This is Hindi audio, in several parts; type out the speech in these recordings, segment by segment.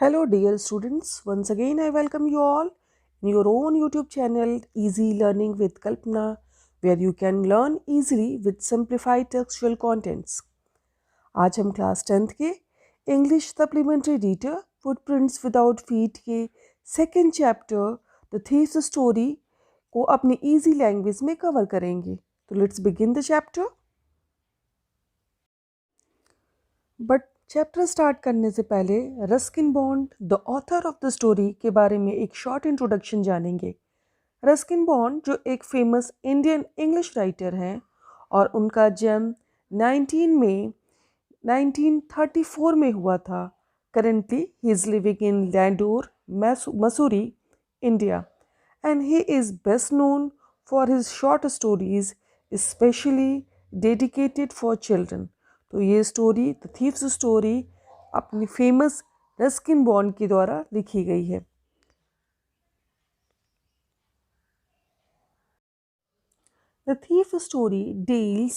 Hello, dear students. Once again, I welcome you all in your own YouTube channel, Easy Learning with Kalpana, where you can learn easily with simplified textual contents. आज हम क्लास 10th के English supplementary reader footprints without feet के second chapter the thieves story को अपनी इजी लैंग्वेज में कवर करेंगे. तो let's begin the chapter. But chapter start करने से पहले Ruskin Bond the author of the story के बारे में एक शॉर्ट इंट्रोडक्शन जानेंगे. रस्किन बॉन्ड जो एक फेमस इंडियन इंग्लिश राइटर हैं और उनका जन्म 19 मई 1934 में हुआ था. Currently he is living in Landour, Mussoorie, India, and he is best known for his short stories specially dedicated for children. तो ये स्टोरी द थीव्स स्टोरी अपनी फेमस रस्किन बॉन्ड के द्वारा लिखी गई है. The thief story deals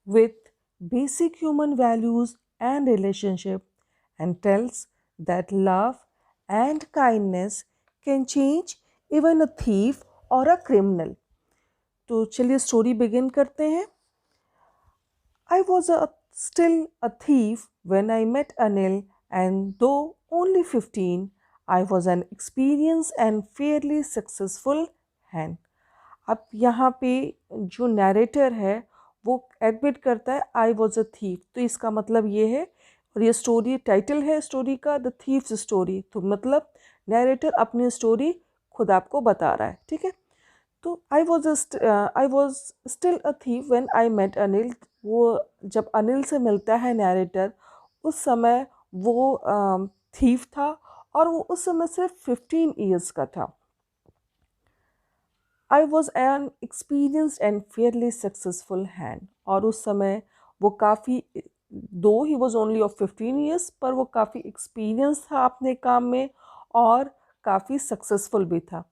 with basic human values and relationship and tells that love and kindness can change even a thief or a criminal. तो चलिए स्टोरी बिगिन करते हैं. I was still a thief when I met Anil, and though only 15, I was an experienced and fairly successful hand. अब यहाँ पे जो नैरेटर है वो एडमिट करता है आई वॉज अ थीफ. तो इसका मतलब ये है, और ये स्टोरी टाइटल है स्टोरी का द थीव्स स्टोरी. तो मतलब नैरेटर अपनी स्टोरी खुद आपको बता रहा है. ठीक है. तो I was still a thief when I met Anil. वो जब अनिल से मिलता है नैरेटर, उस समय वो थीफ था और वो उस समय सिर्फ 15 ईयर्स का था. I was an experienced and Fairlie successful hand. और उस समय वो काफ़ी, दो he was only of 15 years, पर वो काफ़ी एक्सपीरियंस था अपने काम में और काफ़ी सक्सेसफुल भी था.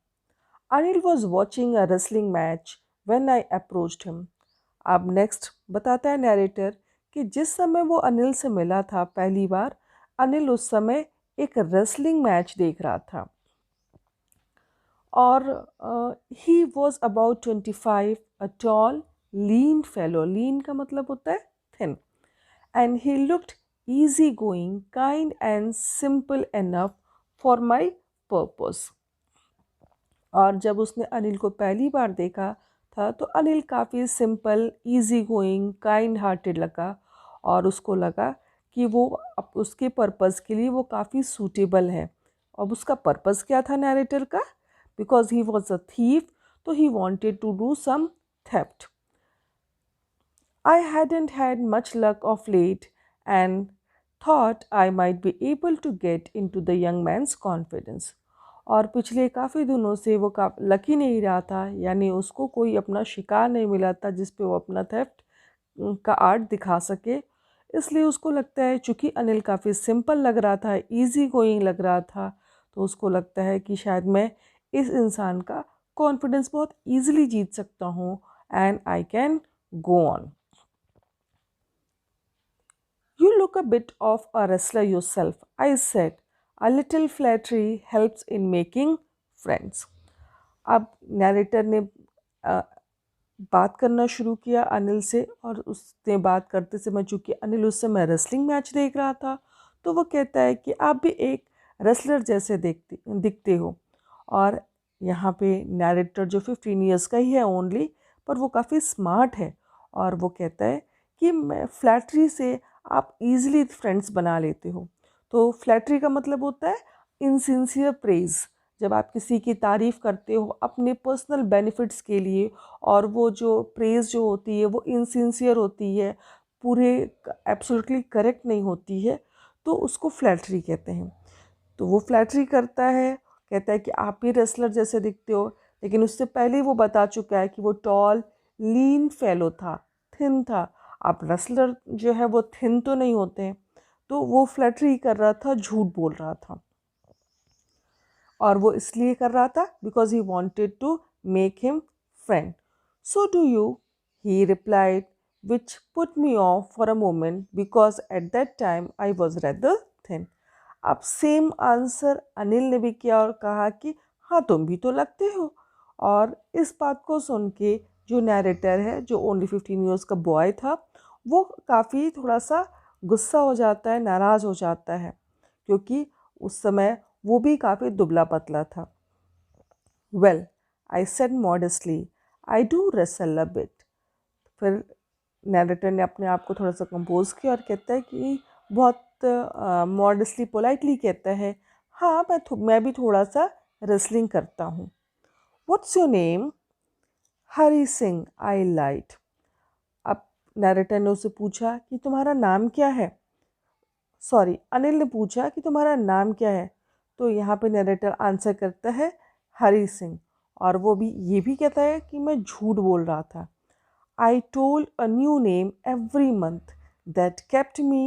Anil was watching a wrestling match when I approached him. अब नेक्स्ट बताता है नैरेटर कि जिस समय वो अनिल से मिला था पहली बार, अनिल उस समय एक रेसलिंग मैच देख रहा था और he was about 25, a tall lean fellow. Lean का मतलब होता है thin. And he looked easy going, kind and simple enough for my purpose. और जब उसने अनिल को पहली बार देखा था तो अनिल काफ़ी simple, easy going, kind hearted लगा और उसको लगा कि वो उसके पर्पज़ के लिए वो काफ़ी सूटेबल है. अब उसका पर्पज़ क्या था नैरेटर का? Because he was a thief, तो he wanted to do some theft. I hadn't had much luck of late and thought I might be able to get into the young man's confidence. और पिछले काफ़ी दिनों से वो लकी नहीं रहा था, यानी उसको कोई अपना शिकार नहीं मिला था जिस पे वो अपना थेफ्ट का आर्ट दिखा सके. इसलिए उसको लगता है, चूँकि अनिल काफ़ी सिंपल लग रहा था, इजी गोइंग लग रहा था, तो उसको लगता है कि शायद मैं इस इंसान का कॉन्फिडेंस बहुत ईजिली जीत सकता हूँ and I can go on. You look a bit of a wrestler yourself, I said. A little flattery helps in making friends. अब नैरेटर ने बात करना शुरू किया अनिल से, और उसने बात करते समय, चूँकि अनिल उस समय रेसलिंग मैच देख रहा था, तो वो कहता है कि आप भी एक रेसलर जैसे दिखते हो. और यहाँ पे नैरेटर जो 15 ईयर्स का ही है ओनली, पर वो काफ़ी स्मार्ट है और वो कहता है कि मैं फ्लैटरी से आप इजीली फ्रेंड्स बना लेते हो. तो फ्लैटरी का मतलब होता है इनसिंसियर प्रेज़. जब आप किसी की तारीफ़ करते हो अपने पर्सनल बेनिफिट्स के लिए, और वो जो प्रेज़ जो होती है वो इनसिंसियर होती है, पूरे एब्सोल्युटली करेक्ट नहीं होती है, तो उसको फ्लैटरी कहते हैं. तो वो फ्लैटरी करता है, कहता है कि आप भी रेसलर जैसे दिखते हो. लेकिन उससे पहले ही वो बता चुका है कि वो टॉल लीन फेलो था, थिन था. अब रेसलर जो है वो थिन तो नहीं होते हैं. तो वो फ्लैटरी कर रहा था, झूठ बोल रहा था, और वो इसलिए कर रहा था because he wanted to make him friend. So do you, he replied, which put me off for a moment because at that time I was rather thin. अब सेम आंसर अनिल ने भी किया और कहा कि हाँ तुम भी तो लगते हो। और इस बात को सुन के जो नैरेटर है, जो ओनली 15 ईयर्स का बॉय था, वो काफ़ी थोड़ा सा गुस्सा हो जाता है, नाराज़ हो जाता है, क्योंकि उस समय वो भी काफ़ी दुबला पतला था। Well, I said modestly, I do wrestle a bit. फिर नैरेटर ने अपने आप को थोड़ा सा कंपोज किया और कहता है कि बहुत मॉडेस्टली पोलाइटली कहता है, हाँ मैं भी थोड़ा सा रेसलिंग करता हूँ। What's your name? Hari Singh, I light. अब नैरेटर ने उससे पूछा कि तुम्हारा नाम क्या है। सॉरी, अनिल ने पूछा कि तुम्हारा नाम क्या है। तो यहाँ पे नैरेटर आंसर करता है हरी सिंह, और वो भी ये भी कहता है कि मैं झूठ बोल रहा था। I told a new name every month that kept me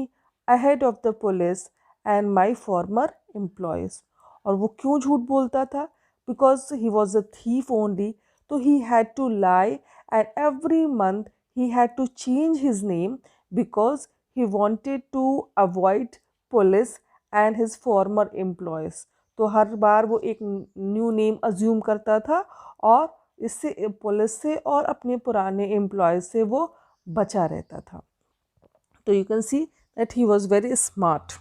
ahead of the police and my former employees. और वो क्यों झूठ बोलता था? Because he was a thief only, तो he had to lie, and every month he had to change his name because he wanted to avoid police and his former employees. तो हर बार वो एक न्यू नेम अज्यूम करता था और इससे पुलिस से और अपने पुराने एम्प्लॉय से वो बचा रहता था। तो you can see that he was very smart.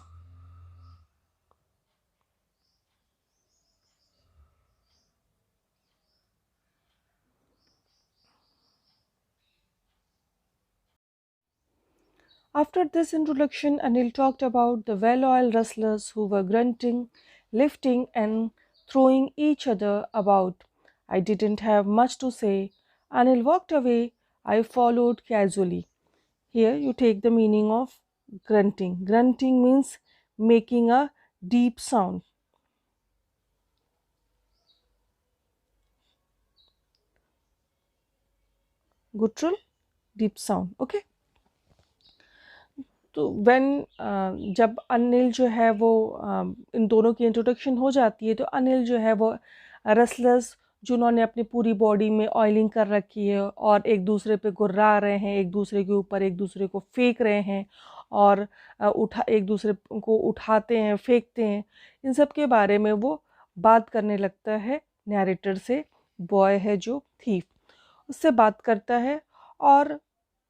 After this introduction, Anil talked about the well-oiled wrestlers who were grunting, lifting, and throwing each other about. I didn't have much to say. Anil walked away. I followed casually. Here you take the meaning of grunting. Grunting means making a deep sound. Guttural, deep sound. Okay. तो जब अनिल जो है वो इन दोनों की इंट्रोडक्शन हो जाती है, तो अनिल जो है वो रेसलर्स जिन्होंने अपनी पूरी बॉडी में ऑयलिंग कर रखी है और एक दूसरे पे गुर्रा रहे हैं, एक दूसरे के ऊपर एक दूसरे को फेंक रहे हैं और एक दूसरे को उठाते हैं, फेंकते हैं, इन सब के बारे में वो बात करने लगता है नैरेटर से। बॉय है जो थीफ, उससे बात करता है। और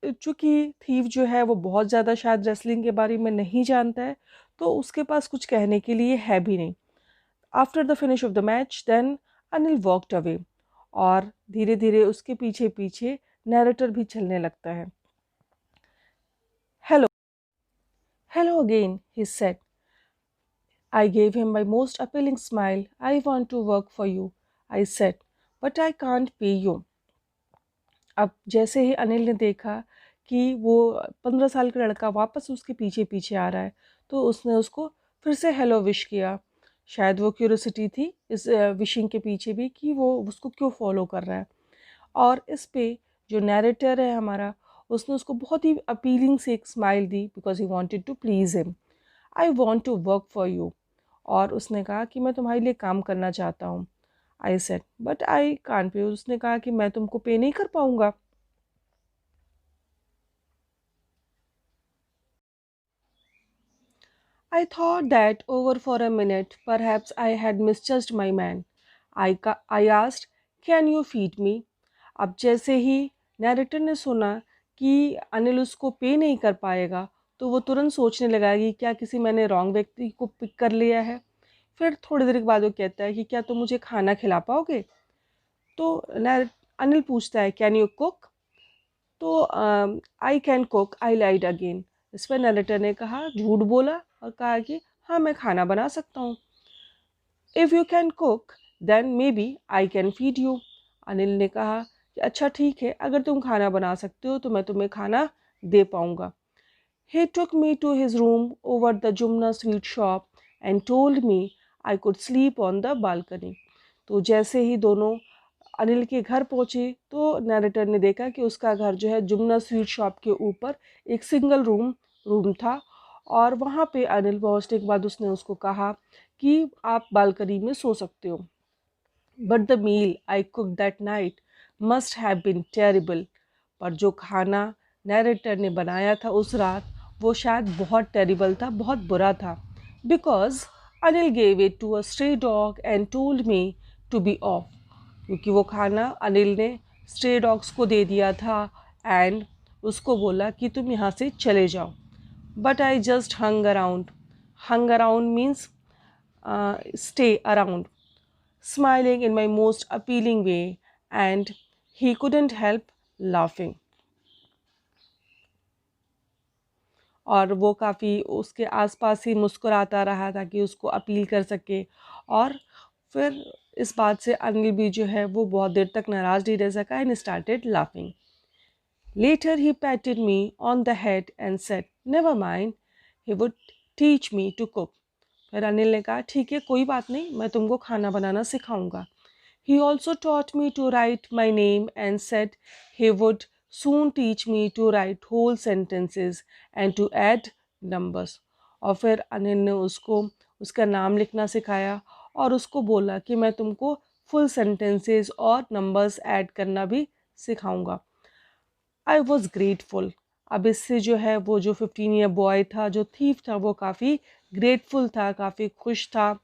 चूँकि थीव जो है वो बहुत ज़्यादा शायद रेसलिंग के बारे में नहीं जानता है, तो उसके पास कुछ कहने के लिए है भी नहीं। After the finish of the match then Anil walked away, और धीरे धीरे उसके पीछे पीछे नैरेटर भी चलने लगता है। Hello, hello again, he said. I gave him my most appealing smile. I want to work for you, I said, but I can't pay you. अब जैसे ही अनिल ने देखा कि वो 15 साल का लड़का वापस उसके पीछे पीछे आ रहा है, तो उसने उसको फिर से हेलो विश किया। शायद वो क्यूरियोसिटी थी इस विशिंग के पीछे भी कि वो उसको क्यों फॉलो कर रहा है। और इस पे जो नैरेटर है हमारा, उसने उसको बहुत ही अपीलिंग से एक स्माइल दी, because he wanted to please him. I want to work for you, और उसने कहा कि मैं तुम्हारे लिए काम करना चाहता हूँ। I said but I can't pay, उसने कहा कि मैं तुमको पे नहीं कर पाऊँगा। I thought that over for a minute. Perhaps I had misjudged my man. I asked, "Can you feed me?" अब जैसे ही नैरेटर ने सुना कि अनिल उसको पे नहीं कर पाएगा, तो वो तुरंत सोचने लगा कि क्या किसी मैंने रॉन्ग व्यक्ति को पिक कर लिया है। फिर थोड़ी देर के बाद वो कहता है कि क्या तुम मुझे खाना खिला पाओगे? तो अनिल पूछता है, "कैन यू कुक?" तो I can cook, I lied again. इस पर नरेटर ने कहा, झूठ बोला और कहा कि हाँ मैं खाना बना सकता हूँ। If you can cook then may be I can feed you. Anil ने कहा कि अच्छा ठीक है, अगर तुम खाना बना सकते हो तो मैं तुम्हें खाना दे पाऊँगा। He took me to his room over the Jumna sweet shop and told me I could sleep on the balcony. तो जैसे ही दोनों अनिल के घर पहुँचे, तो नैरेटर ने देखा कि उसका घर जो है जुमना स्वीट शॉप के ऊपर एक सिंगल रूम था, और वहाँ पे अनिल पहुँचने के बाद उसने उसको कहा कि आप बालकनी में सो सकते हो। But the meal I cook that night must have been terrible. पर जो खाना नैरेटर ने बनाया था उस रात, वो शायद बहुत टेरिबल था, बहुत बुरा था। Because Anil gave it to a stray dog and told me to be off. क्योंकि वो खाना अनिल ने स्ट्रे डॉग्स को दे दिया था एंड उसको बोला कि तुम यहाँ से चले जाओ. But I just hung around. Hung around means stay around, smiling in my most appealing way, and he couldn't help laughing. और वो काफ़ी उसके आसपास ही मुस्कुराता रहा ताकि उसको अपील कर सके. और फिर इस बात से अनिल भी जो है वो बहुत देर तक नाराज़ नहीं रह सका and started laughing. Later he patted me on the head and said, "Never mind, he would teach me to cook." फिर अनिल ने कहा ठीक है कोई बात नहीं, मैं तुमको खाना बनाना सिखाऊंगा. He also taught me to write my name and said he would soon teach me to write whole sentences and to add numbers. और फिर अनिल ने उसको उसका नाम लिखना सिखाया और उसको बोला कि मैं तुमको फुल सेंटेंसेस और नंबर्स ऐड करना भी सिखाऊंगा. I was grateful. अब इससे जो है वो जो 15 ईयर बॉय था जो थीफ था वो काफ़ी ग्रेटफुल था, काफ़ी खुश था.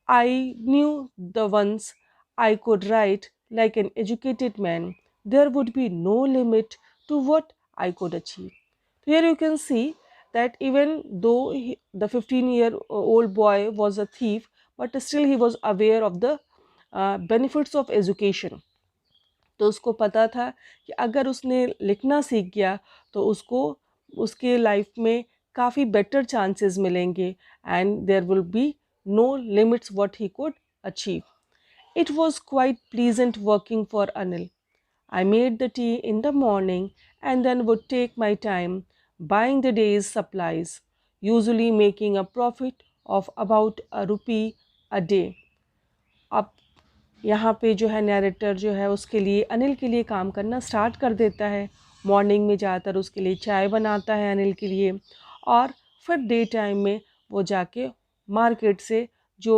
I knew the once I could write like an educated man, there would be no limit to what I could achieve. So here you can see that even though the 15-year-old boy was a thief, but still he was aware of the benefits of education. तो उसको पता था कि अगर उसने लिखना सीख गया तो उसको उसके लाइफ में काफ़ी बेटर चांसेस मिलेंगे and there will be no limits what he could achieve. It was quite pleasant working for Anil. I made the tea in the morning and then would take my time buying the day's supplies, usually making a profit of about ₹1 a day. अब यहाँ पे जो है नैरेटर जो है उसके लिए अनिल के लिए काम करना स्टार्ट कर देता है. मॉर्निंग में ज़्यादातर उसके लिए चाय बनाता है अनिल के लिए और फिर डे टाइम में वो जाके मार्केट से जो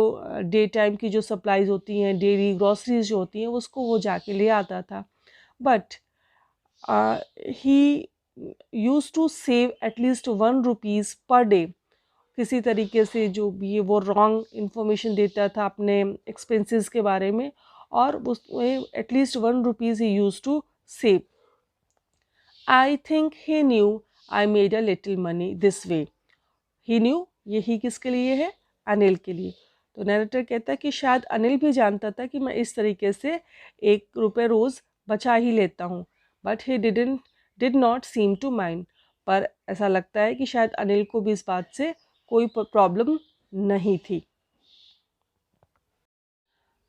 डे टाइम की जो सप्लाईज होती हैं, डेली ग्रॉसरीज जो होती हैं, उसको वो जाके ले आता था. But he use to save at least ₹1 per day. किसी तरीके से जो भी है वो रॉन्ग इन्फॉर्मेशन देता था अपने एक्सपेंसेस के बारे में और उसमें एटलीस्ट ₹1 ही use to save. I think he knew I made a little money this way. He knew, यही किसके लिए है? अनिल के लिए. तो नैरेटर कहता है कि शायद अनिल भी जानता था कि मैं इस तरीके से ₹1 रोज़ बचा ही लेता हूँ. But he did not seem to mind. पर ऐसा लगता है कि शायद अनिल को भी इस बात से कोई प्रॉब्लम नहीं थी.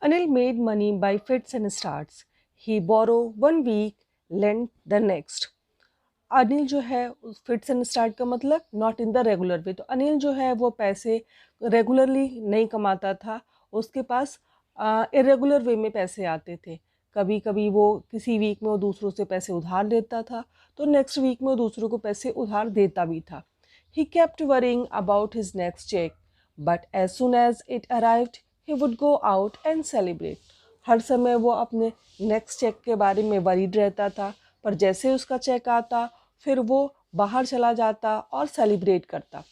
Anil made money by fits and starts. He borrow one week, lend the next. Anil जो है फिट्स एंड स्टार्ट का मतलब not in the regular way. तो अनिल जो है वो पैसे रेगुलरली नहीं कमाता था. उसके पास इरेगुलर वे में पैसे आते थे. कभी कभी वो किसी वीक में वो दूसरों से पैसे उधार लेता था तो नेक्स्ट वीक में वो दूसरों को पैसे उधार देता भी था. He kept worrying about his next cheque but as soon as it arrived he would go out and celebrate. हर समय वो अपने नेक्स्ट चेक के बारे में वरीड रहता था पर जैसे उसका चेक आता फिर वो बाहर चला जाता और सेलिब्रेट करता.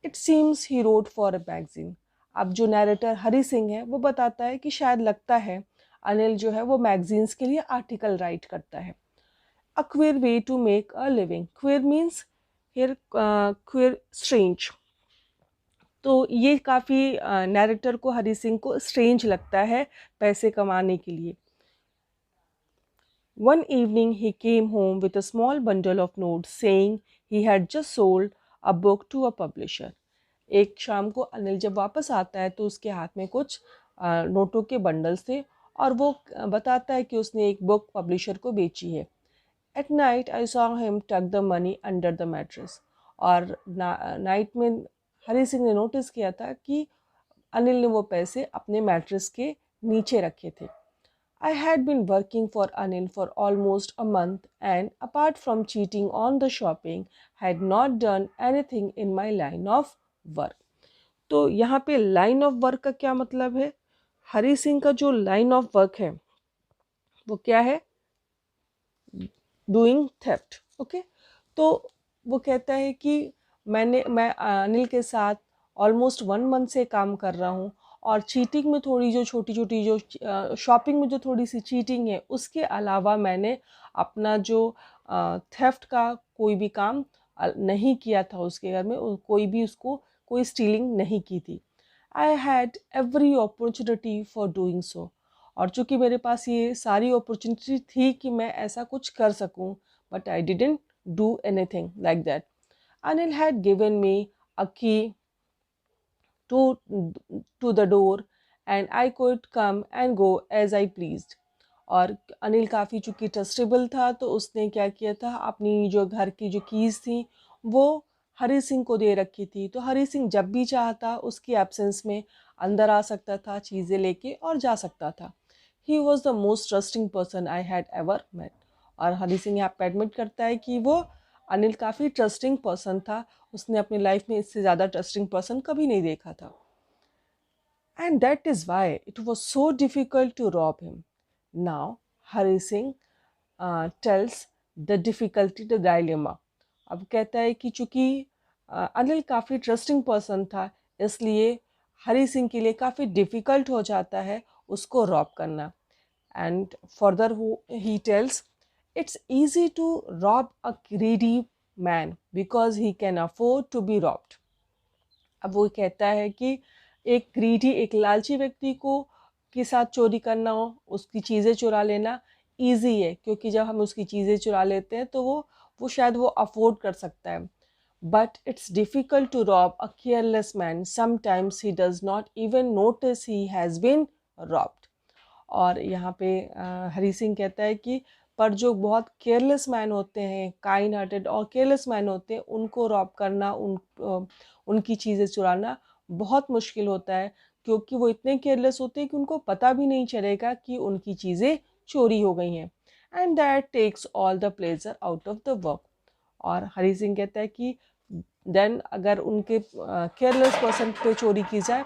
It seems he road for a magazine. अब जो नैरेटर हरी सिंह है वो बताता है कि शायद लगता है अनिल जो है वो मैगजीन्स के लिए आर्टिकल राइट करता है. A queer way to make a living. Queer means here queer strange. तो ये काफ़ी नैरेटर को हरी सिंह को स्ट्रेंज लगता है पैसे कमाने के लिए. One evening he came home with a small bundle of notes saying he had just sold a book to a publisher. एक शाम को अनिल जब वापस आता है तो उसके हाथ में कुछ नोटों के बंडल्स थे और वो बताता है कि उसने एक बुक पब्लिशर को बेची है. At night I saw him tuck the money under the mattress. और नाइट में हरी सिंह ने नोटिस किया था कि अनिल ने वो पैसे अपने मैट्रेस के नीचे रखे थे. I had been working for Anil for almost a month and apart from cheating on the shopping, had not done anything in my line of work. तो यहाँ पे लाइन ऑफ वर्क का क्या मतलब है? हरी सिंह का जो लाइन ऑफ वर्क है वो क्या है? Doing theft. ओके. तो वो कहता है कि मैं अनिल के साथ ऑलमोस्ट 1 मंथ से काम कर रहा हूँ, और चीटिंग में थोड़ी जो छोटी छोटी जो शॉपिंग में जो थोड़ी सी चीटिंग है, उसके अलावा मैंने अपना जो थेफ्ट का कोई भी काम नहीं किया था उसके घर में, कोई भी उसको कोई स्टीलिंग नहीं की थी। I had every opportunity for doing so, और चूँकि मेरे पास ये सारी अपॉर्चुनिटी थी कि मैं ऐसा कुछ कर सकूं, but I didn't do anything like that. Anil had given me a key to to the door and I could come and go as I pleased। और अनिल काफ़ी चूँकि ट्रस्टेबल था, तो उसने क्या किया था, अपनी जो घर की जो कीज़ थी वो हरी सिंह को दे रखी थी। तो हरी सिंह जब भी चाहता उसकी एब्सेंस में अंदर आ सकता था, चीज़ें लेके और जा सकता था। He was the most trusting person I had ever met. और हरी सिंह यहाँ पे एडमिट करता है कि वो अनिल काफ़ी ट्रस्टिंग पर्सन था, उसने अपनी लाइफ में इससे ज़्यादा ट्रस्टिंग पर्सन कभी नहीं देखा था। And that is why it was so difficult to rob him. Now Hari Singh tells the difficulty the dilemma. अब कहता है कि चूँकि अनिल काफ़ी ट्रस्टिंग पर्सन था, इसलिए हरी सिंह के लिए काफ़ी डिफ़िकल्ट हो जाता है उसको रॉब करना। And further he tells, it's easy to rob a greedy man because he can afford to be robbed। अब वो कहता है कि एक ग्रीडी, एक लालची व्यक्ति को के साथ चोरी करना हो, उसकी चीज़ें चुरा लेना ईजी है, क्योंकि जब हम उसकी चीज़ें चुरा लेते हैं तो वो शायद वो अफोर्ड कर सकता है। But it's difficult to rob a careless man, sometimes he does not even notice he has been robbed. और यहाँ पे हरी सिंह कहता है कि पर जो बहुत केयरलेस मैन होते हैं, काइंड हार्टेड और केयरलेस मैन होते हैं, उनको रॉब करना, उनकी चीज़ें चुराना बहुत मुश्किल होता है, क्योंकि वो इतने केयरलेस होते हैं कि उनको पता भी नहीं चलेगा कि उनकी चीज़ें चोरी हो गई हैं। And that takes all the pleasure out of the work. और हरी सिंह कहता है कि देन अगर उनके केयरलेस पर्सन पे चोरी की जाए,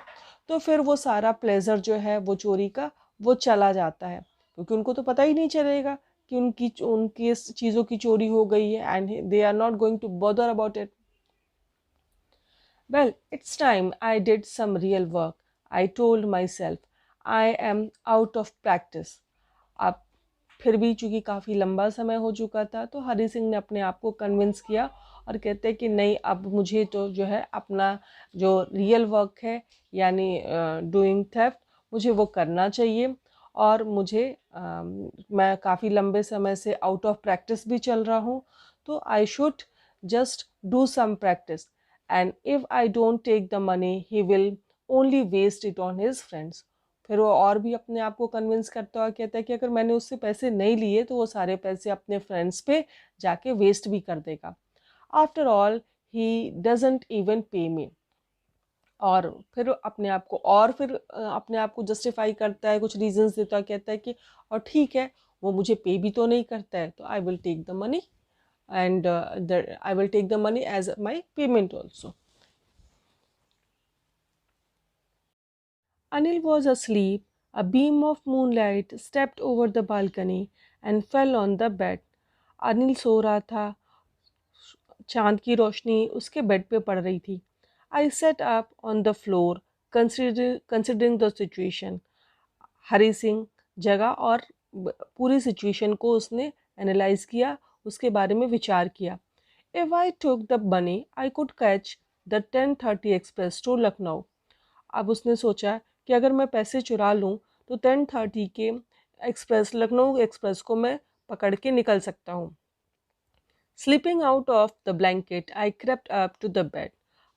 तो फिर वो सारा प्लेजर जो है वो चोरी का वो चला जाता है, क्योंकि उनको तो पता ही नहीं चलेगा कि उनकी चीज़ों की चोरी हो गई है, and they are not going to bother about it. Well, it's time I did some real work, I told myself, I am out of practice. अब फिर भी चूँकि काफ़ी लंबा समय हो चुका था, तो हरी सिंह ने अपने आप को कन्विंस किया और कहते हैं कि नहीं, अब मुझे तो जो है अपना जो रियल वर्क है, यानी डूइंग थेफ्ट, मुझे वो करना चाहिए। और मुझे मैं काफ़ी लंबे समय से आउट ऑफ प्रैक्टिस भी चल रहा हूँ, तो I should just do some practice, and if I don't take the money he will only waste it on his friends. फिर वो और भी अपने आप को कन्विंस करता हुआ कहता है कि अगर मैंने उससे पैसे नहीं लिए तो वो सारे पैसे अपने फ्रेंड्स पे जाके वेस्ट भी कर देगा। After all he doesn't even पे मी। और फिर अपने आप को जस्टिफाई करता है, कुछ रीजंस देता है, कहता है कि और ठीक है, वो मुझे पे भी तो नहीं करता है, तो I will take the money, and I will take the money as my payment also. Anil was asleep. A beam of moonlight stepped over the balcony and fell on the bed. Anil सो रहा था, चांद की रोशनी उसके बेड पे पड़ रही थी। I sat up on the floor considering the situation. Hari Singh जगा और पूरी सिचुएशन को उसने एनालाइज किया, उसके बारे में विचार किया। If I took the money I could catch the 10:30 express to Lucknow. अब उसने सोचा कि अगर मैं पैसे चुरा लूँ तो 10:30 के एक्सप्रेस, लखनऊ एक्सप्रेस को मैं पकड़ के निकल सकता हूँ। Sleeping out of the blanket I crept up to the bed.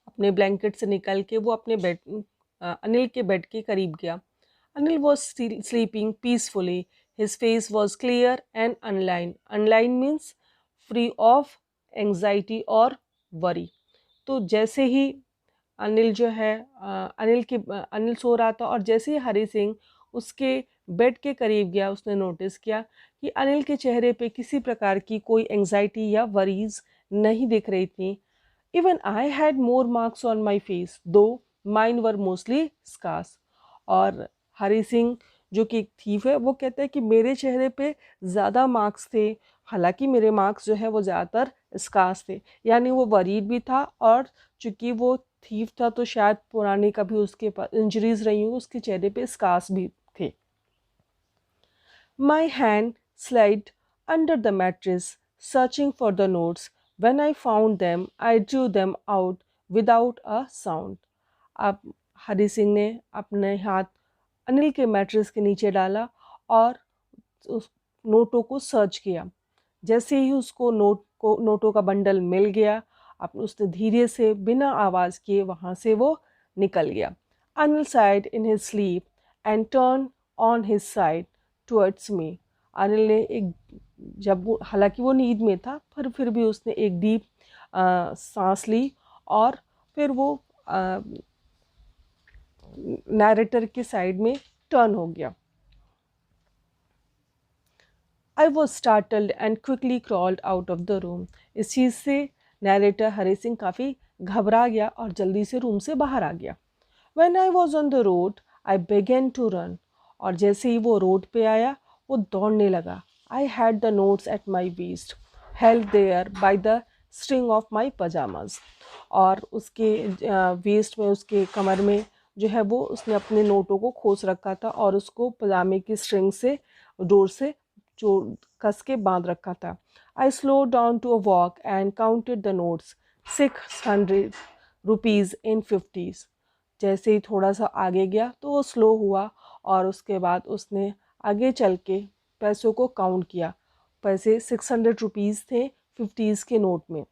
अपने ब्लैंकेट से निकल के वो अपने अनिल के बेड के करीब गया। Anil was sleeping peacefully, his face was clear and online. Online means free of anxiety और वरी। तो जैसे ही अनिल जो है अनिल सो रहा था, और जैसे ही हरी सिंह उसके बेड के करीब गया, उसने नोटिस किया कि अनिल के चेहरे पे किसी प्रकार की कोई एंग्जाइटी या वरीज नहीं दिख रही थी। Even I had more marks on my face दो माइन वर मोस्टली स्कार्स। और हरी सिंह जो कि एक थीफ है, वो कहता है कि मेरे चेहरे पे ज़्यादा मार्क्स थे, हालांकि मेरे मार्क्स जो है वो ज़्यादातर स्कार्स थे, यानी वो वरीड भी था, और चूँकि वो थीफ था तो शायद पुरानी कभी उसके पास इंजरीज रही हूँ, उसके चेहरे पे स्कार्स भी थे. My hand slid under the mattress, searching for the notes. When I found them, I drew them out without a sound. अब हरी सिंह ने अपने हाथ अनिल के मैट्रेस के नीचे डाला और उस नोटों को सर्च किया. जैसे ही उसको नोटों का बंडल मिल गया, अब उसने धीरे से बिना आवाज़ किए वहाँ से वो निकल गया. Anil side in his sleep and turn on his side towards me. Anil ने एक हालांकि वो नींद में था पर फिर भी उसने एक डीप सांस ली और फिर वो नैरेटर की साइड में टर्न हो गया. I was startled and quickly crawled out of the room. इस चीज़ से नैरेटर हरी सिंह काफ़ी घबरा गया और जल्दी से रूम से बाहर आ गया. When I was on the road, I began to run. और जैसे ही वो रोड पे आया वो दौड़ने लगा. I had the notes at my waist, held there by the string of my pajamas. और उसके वेस्ट में, उसके कमर में जो है वो उसने अपने नोटों को खोस रखा था और उसको पजामे की स्ट्रिंग से, डोर से जो कस के बांध रखा था. I slowed down to a walk and counted the notes, 600 rupees in 50s. जैसे ही थोड़ा सा आगे गया तो वो स्लो हुआ और उसके बाद उसने आगे चल के पैसों को काउंट किया. पैसे 600 रुपीज़ थे 50s के नोट में.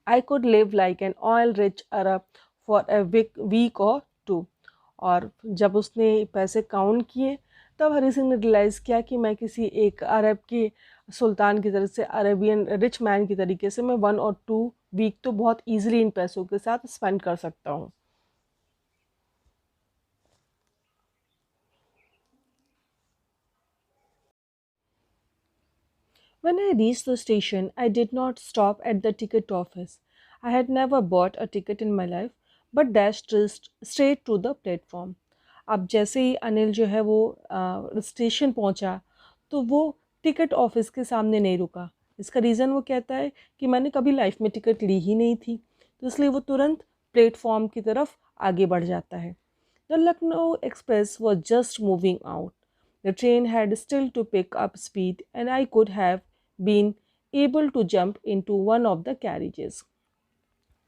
I could live like an oil rich Arab for a week or two. और जब उसने पैसे काउंट किए तब हरी सिंह ने रियलाइज़ किया कि मैं किसी एक अरब के सुल्तान की तरह से, अरेबियन रिच मैन की तरीके से मैं 1 और 2 वीक तो बहुत ईजिली इन पैसों के साथ स्पेंड कर सकता हूँ. When I reached the station, I did not stop at the ticket office. I had never bought a ticket in my life, but dashed straight to the platform. अब जैसे ही अनिल जो है वो स्टेशन पहुंचा तो वो टिकट ऑफिस के सामने नहीं रुका. इसका रीज़न वो कहता है कि मैंने कभी लाइफ में टिकट ली ही नहीं थी, तो इसलिए वो तुरंत प्लेटफॉर्म की तरफ आगे बढ़ जाता है. The Lucknow express was just moving out. The train had still to pick up speed and I could have been able to jump into one of the carriages.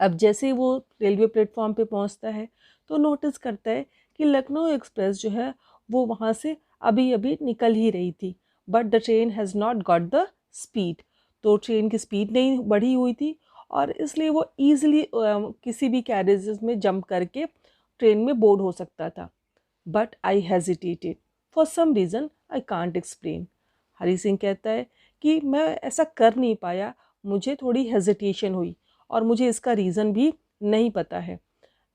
अब जैसे ही वो रेलवे प्लेटफॉर्म पे पहुंचता है तो नोटिस करता है कि लखनऊ एक्सप्रेस जो है वो वहाँ से अभी अभी निकल ही रही थी, but the train has not got the speed. तो ट्रेन की स्पीड नहीं बढ़ी हुई थी और इसलिए वो ईजिली किसी भी कैरेजेस में जंप करके ट्रेन में बोर्ड हो सकता था. But I hesitated for some reason I can't explain. Hari Singh कहता है कि मैं ऐसा कर नहीं पाया, मुझे थोड़ी हेजिटेशन हुई और मुझे इसका रीज़न भी नहीं पता है.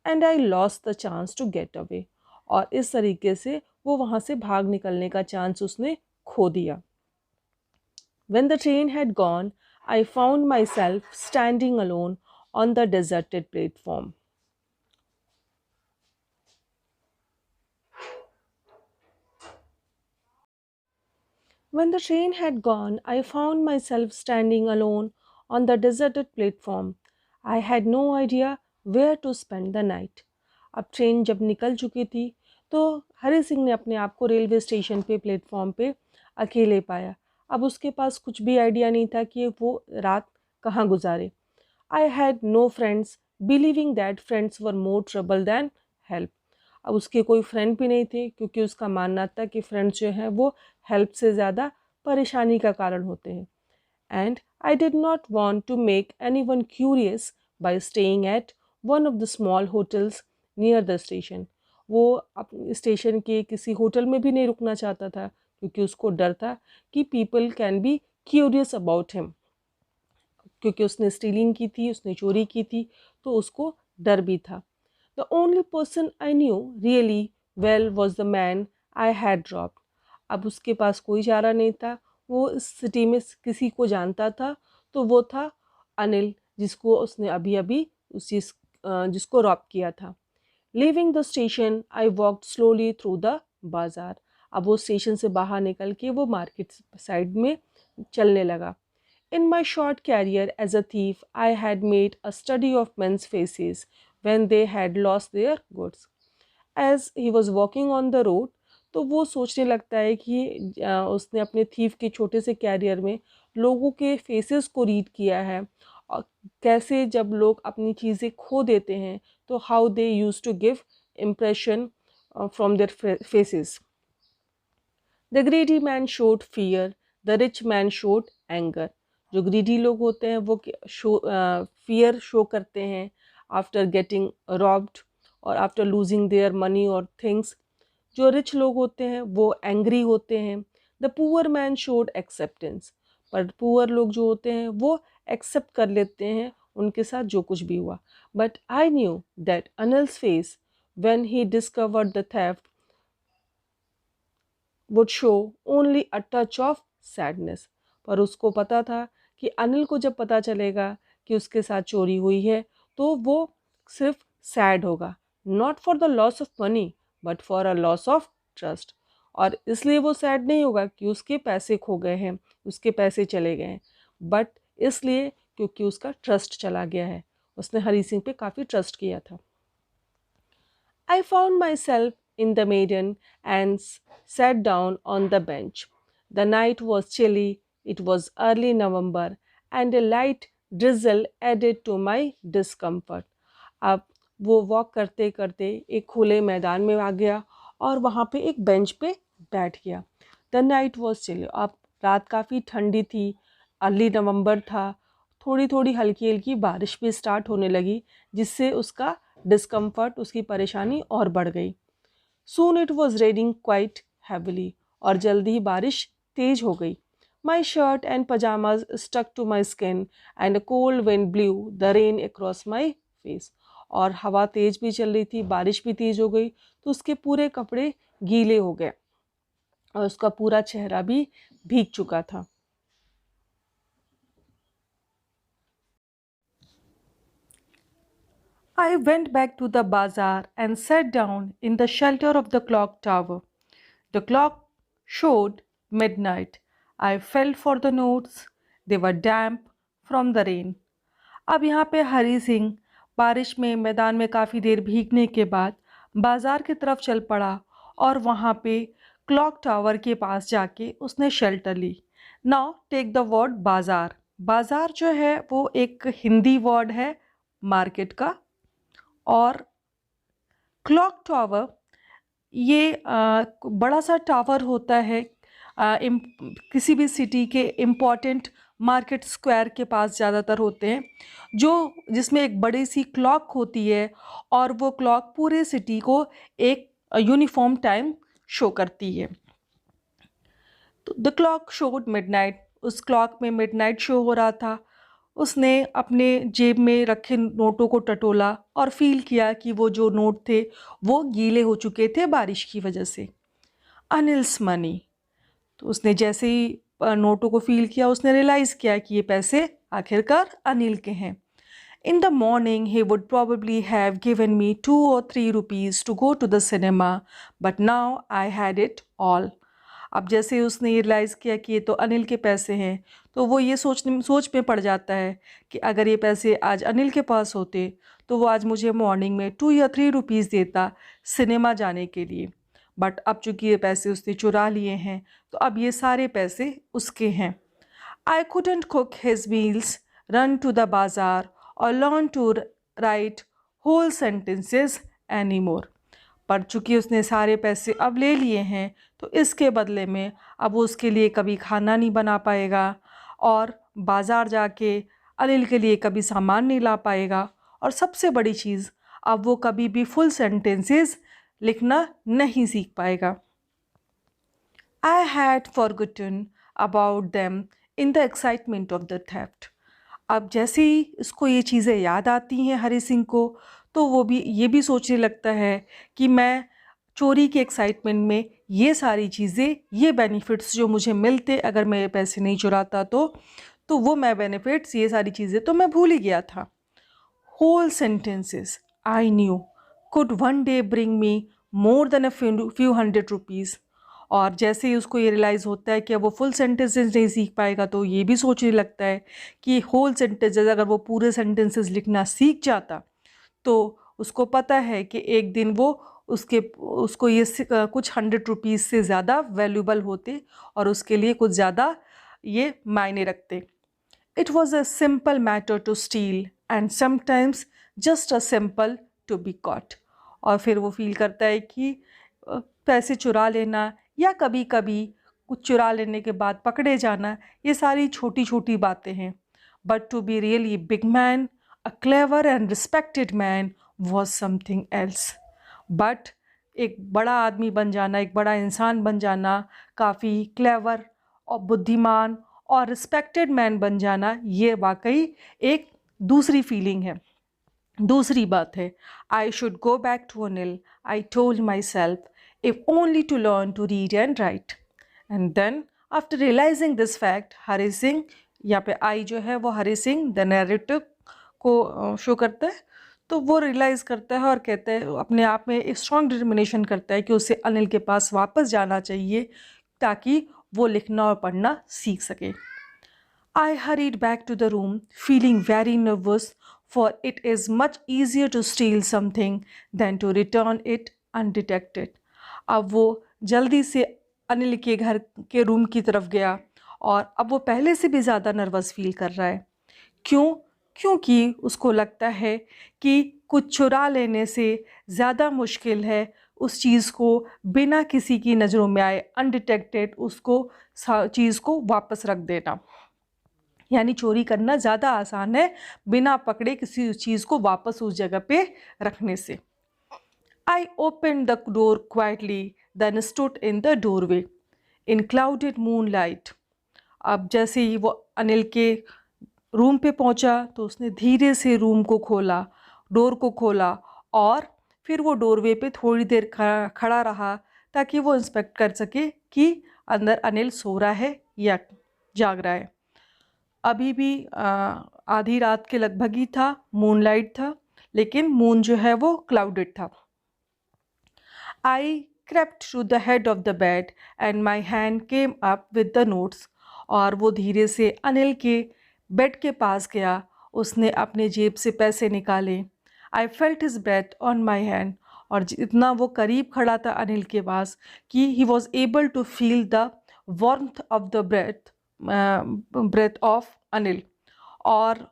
And I lost the chance to get away. और इस तरीके से वो वहाँ से भाग निकलने का चांस उसने खो दिया. When the train had gone, I found myself standing alone on the deserted platform. When the train had gone, I found myself standing alone on the deserted platform. I had no idea where to spend the night. अब ट्रेन जब निकल चुकी थी तो हरी सिंह ने अपने आप को रेलवे स्टेशन पे प्लेटफॉर्म पे अकेले पाया. अब उसके पास कुछ भी आइडिया नहीं था कि वो रात कहाँ गुजारे. I had no friends, believing that friends were more trouble than help. अब उसके कोई फ्रेंड भी नहीं थे क्योंकि उसका मानना था कि फ्रेंड्स जो हैं वो हेल्प से ज़्यादा परेशानी का कारण होते हैं. And I did not want to make anyone curious by staying at one of the small hotels near the station. वो स्टेशन के किसी होटल में भी नहीं रुकना चाहता था क्योंकि उसको डर था कि people can be curious about him. क्योंकि उसने स्टीलिंग की थी, उसने चोरी की थी, तो उसको डर भी था. The only person I knew really well was the man I had robbed. अब उसके पास कोई चारा नहीं था. वो इस सिटी में किसी को जानता था तो वो था अनिल, जिसको उसने अभी अभी जिसको रॉब किया था. Leaving the station, I walked slowly through the बाजार. अब वो स्टेशन से बाहर निकल के वो मार्केट साइड में चलने लगा. In my short career as a thief, I had made a study of men's faces, when they had lost their goods. As he was walking on the road, तो वो सोचने लगता है कि उसने अपने थीफ के छोटे से कैरियर में लोगों के फेसेस को रीड किया है और कैसे जब लोग अपनी चीज़ें खो देते हैं तो how they use to give impression from their faces. The greedy man showed fear, the rich man showed anger. जो ग्रीडी लोग होते हैं वो फियर शो करते हैं आफ्टर गेटिंग रॉब्ड और आफ्टर लूजिंग देयर मनी और थिंग्स. जो रिच लोग होते हैं वो एंग्री होते हैं. The poor man showed acceptance, पर पुअर लोग जो होते हैं वो एक्सेप्ट कर लेते हैं उनके साथ जो कुछ भी हुआ. But I knew that Anil's face when he discovered the theft would show only a touch of sadness. पर उसको पता था कि अनिल को जब पता चलेगा कि उसके साथ चोरी हुई है तो वो सिर्फ सैड होगा, not for the loss of money but for a loss of trust. और इसलिए वो सैड नहीं होगा कि उसके पैसे खो गए हैं, उसके पैसे चले गए हैं, बट इसलिए क्योंकि उसका ट्रस्ट चला गया है. उसने हरी सिंह पे काफ़ी ट्रस्ट किया था. I found myself in the maiden and sat down on the bench. The night was chilly, it was early November, and a light drizzle added to my discomfort. अब वो वॉक करते करते एक खुले मैदान में आ गया और वहाँ पे एक बेंच पे बैठ गया. द नाइट वॉज चिली, अब रात काफ़ी ठंडी थी, अर्ली नवंबर था, थोड़ी थोड़ी हल्की हल्की बारिश भी स्टार्ट होने लगी जिससे उसका डिस्कम्फर्ट, उसकी परेशानी और बढ़ गई. Soon it was raining quite heavily, और जल्दी ही बारिश तेज हो गई. My shirt and pyjamas stuck to my skin and a cold wind blew the rain across my face. और हवा तेज भी चल रही थी, बारिश भी तेज हो गई तो उसके पूरे कपड़े गीले हो गए और उसका पूरा चेहरा भी भीग चुका था. I went back to the bazaar and sat down in the shelter of the clock tower. The clock showed midnight. I felt for the notes. They were damp from the rain. अब यहाँ पे हरी सिंह बारिश में मैदान में काफ़ी देर भीगने के बाद बाज़ार की तरफ चल पड़ा और वहाँ पे क्लॉक टावर के पास जाके उसने शेल्टर ली. Now take the word bazaar. बाज़ार जो है वो एक हिंदी वर्ड है मार्केट का, और क्लॉक टावर ये बड़ा सा टावर होता है किसी भी सिटी के इम्पॉर्टेंट मार्केट स्क्वायर के पास ज़्यादातर होते हैं, जो जिसमें एक बड़ी सी क्लॉक होती है और वो क्लॉक पूरे सिटी को एक यूनिफॉर्म टाइम शो करती है. तो द क्लॉक शोड मिडनाइट, उस क्लॉक में मिडनाइट शो हो रहा था. उसने अपने जेब में रखे नोटों को टटोला और फील किया कि वो जो नोट थे वो गीले हो चुके थे बारिश की वजह से. अनिल्स मनी, तो उसने जैसे ही नोटों को फील किया उसने रियलाइज़ किया कि ये पैसे आखिरकार अनिल के हैं. In the morning he would probably have given me 2 or 3 rupees to go to the cinema, but now I had it all. अब जैसे उसने ये रियलाइज़ किया कि ये तो अनिल के पैसे हैं तो वो ये सोच में पड़ जाता है कि अगर ये पैसे आज अनिल के पास होते तो वो आज मुझे मॉर्निंग में 2 या 3 rupees देता सिनेमा जाने के लिए. बट अब चूँकि ये पैसे उसने चुरा लिए हैं तो अब ये सारे पैसे उसके हैं. आई couldn't cook his meals, run to the bazaar or learn to write whole sentences anymore. पर चूँकि उसने सारे पैसे अब ले लिए हैं तो इसके बदले में अब वो उसके लिए कभी खाना नहीं बना पाएगा और बाज़ार जाके अनिल के लिए कभी सामान नहीं ला पाएगा, और सबसे बड़ी चीज़ अब वो कभी भी फुल सेंटेंसेस लिखना नहीं सीख पाएगा. I had forgotten about them in the excitement of the theft. अब जैसे ही इसको ये चीज़ें याद आती हैं हरी सिंह को तो वो भी ये भी सोचने लगता है कि मैं चोरी के एक्साइटमेंट में ये सारी चीज़ें, ये बेनिफिट्स जो मुझे मिलते अगर मैं ये पैसे नहीं चुराता तो वो मैं बेनिफिट्स, ये सारी चीज़ें तो मैं भूल ही गया था. Whole sentences I knew could one day bring me more than a few hundred rupees. और जैसे ही उसको ये रियलाइज़ होता है कि अब वो फुल सेंटेंसेस नहीं सीख पाएगा तो ये भी सोचने लगता है कि होल सेंटेंसेस, अगर वो पूरे सेंटेंसेस लिखना सीख जाता तो उसको पता है कि एक दिन वो उसको ये कुछ 100 रुपीज़ से ज़्यादा वैल्यूबल होते और उसके लिए कुछ ज़्यादा ये मायने रखते। It was a simple matter to steal and sometimes just a simple to be caught. और फिर वो फील करता है कि पैसे चुरा लेना या कभी कभी कुछ चुरा लेने के बाद पकड़े जाना, ये सारी छोटी छोटी बातें हैं। But to be really big man, a clever and respected man was something else. But एक बड़ा आदमी बन जाना, एक बड़ा इंसान बन जाना, काफ़ी क्लेवर और बुद्धिमान और रिस्पेक्टेड मैन बन जाना, ये वाकई एक दूसरी फीलिंग है, दूसरी बात है। I should go back to Anil, I told myself, if only to learn to read and write. And then after realizing this fact, Hari Singh, यहाँ पे आई जो है वो हरी सिंह द नैरेटिव को शो करता है। तो वो रियलाइज़ करता है और कहता है, अपने आप में एक स्ट्रॉन्ग डिटर्मिनेशन करता है कि उसे अनिल के पास वापस जाना चाहिए ताकि वो लिखना और पढ़ना सीख सके। I hurried back to the room, feeling very nervous, for it is much easier to steal something than to return it undetected. अब वो जल्दी से अनिल के घर के रूम की तरफ गया और अब वो पहले से भी ज़्यादा नर्वस फील कर रहा है। क्यों? क्योंकि उसको लगता है कि कुछ चुरा लेने से ज़्यादा मुश्किल है उस चीज़ को बिना किसी की नज़रों में आए अनडिटेक्टेड उसको चीज़ को वापस रख देना। यानी चोरी करना ज़्यादा आसान है बिना पकड़े किसी चीज़ को वापस उस जगह पे रखने से। I open the door quietly then stood in the doorway in clouded moonlight. अब जैसे ही वो अनिल के रूम पे पहुंचा तो उसने धीरे से रूम को खोला, डोर को खोला और फिर वो डोरवे पे थोड़ी देर खड़ा रहा ताकि वो इंस्पेक्ट कर सके कि अंदर अनिल सो रहा है या जाग रहा है। अभी भी आधी रात के लगभग ही था, मूनलाइट था, लेकिन मून जो है वो क्लाउडेड था। आई crept to the head of the bed and my hand came up with the notes। और वो धीरे से अनिल के बेड के पास गया, उसने अपने जेब से पैसे निकाले। I felt his breath on my hand। और जितना वो करीब खड़ा था अनिल के पास कि he was able to feel the warmth of the breath of Anil. और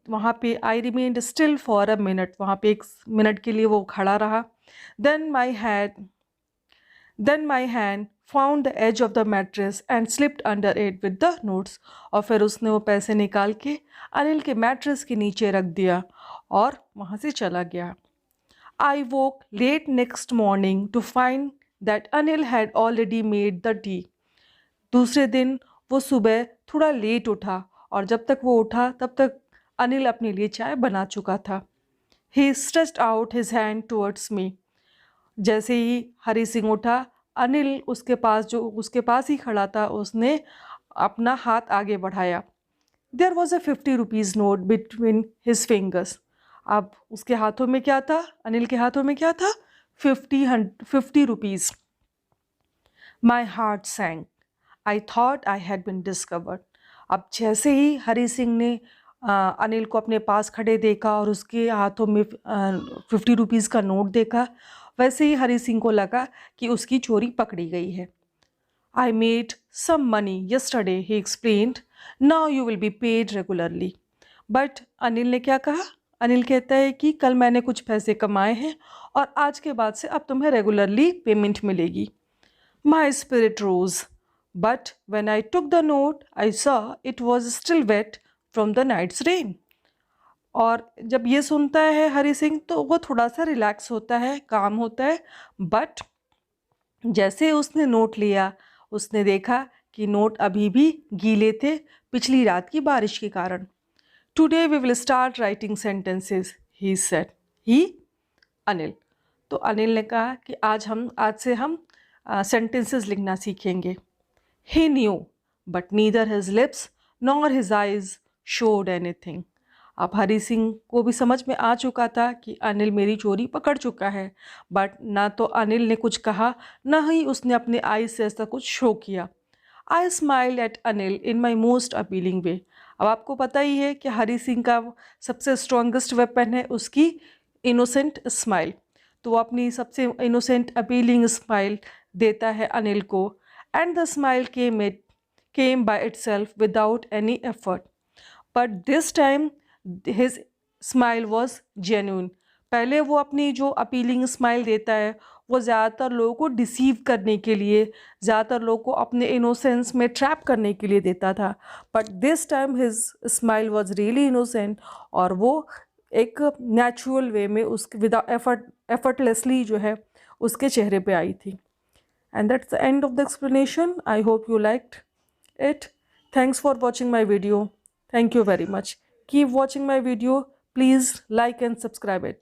वहाँ पे I remained still for a minute, वहाँ पे 1 मिनट के लिए वो खड़ा रहा। Then my hand found the edge of the mattress and slipped under it with the notes. और फिर उसने वो पैसे निकाल के अनिल के मैट्रेस के नीचे रख दिया और वहाँ से चला गया। I woke late next morning to find that Anil had already made the tea. दूसरे दिन वो सुबह थोड़ा लेट उठा और जब तक वो उठा तब तक अनिल अपने लिए चाय बना चुका था। He stretched out his hand towards me. जैसे ही हरी सिंह उठा, अनिल उसके पास ही खड़ा था, उसने अपना हाथ आगे बढ़ाया। There was a 50 rupees note between his fingers. अब उसके हाथों में क्या था? अनिल के हाथों में क्या था? 50 rupees. My heart sank. I thought I had been discovered. अब जैसे ही हरी सिंह ने अनिल को अपने पास खड़े देखा और उसके हाथों में 50 रुपीज़ का नोट देखा, वैसे ही हरी सिंह को लगा कि उसकी चोरी पकड़ी गई है। I made some money yesterday, he explained, now you will be paid regularly. But Anil ने क्या कहा? अनिल कहता है कि कल मैंने कुछ पैसे कमाए हैं और आज के बाद से अब तुम्हें रेगुलरली पेमेंट मिलेगी। My spirit rose, but when I took the note, I saw it was still wet from the night's rain। और जब ये सुनता है हरी सिंह तो वो थोड़ा सा रिलैक्स होता है, काम होता है। बट जैसे उसने नोट लिया, उसने देखा कि नोट अभी भी गीले थे पिछली रात की बारिश के कारण। Today we will start writing sentences, he said. He Anil. तो अनिल ने कहा कि आज से हम सेंटेंसेस लिखना सीखेंगे। He knew, but neither his lips nor his eyes showed anything। अब हरी सिंह को भी समझ में आ चुका था कि अनिल मेरी चोरी पकड़ चुका है, बट ना तो अनिल ने कुछ कहा, ना ही उसने अपने आई से ऐसा कुछ शो किया। I smile at Anil in my most appealing way. अब आपको पता ही है कि हरी सिंह का सबसे स्ट्रॉन्गेस्ट वेपन है उसकी इनोसेंट स्माइल। तो वो अपनी सबसे इनोसेंट अपीलिंग स्माइल देता है अनिल को। And the smile came by itself without any effort, but this time his smile was genuine. पहले वो अपनी जो अपीलिंग स्माइल देता है वो ज़्यादातर लोगों को डिसीव करने के लिए, ज़्यादातर लोगों को अपने इनोसेंस में ट्रैप करने के लिए देता था, but this time his smile was really innocent, और वो एक नेचुरल वे में उसके विदाउट एफर्टलेसली जो है उसके चेहरे पे आई थी। And that's the end of the explanation. I hope you liked it. Thanks for watching my video. Thank you very much. Keep watching my video. Please like and subscribe it.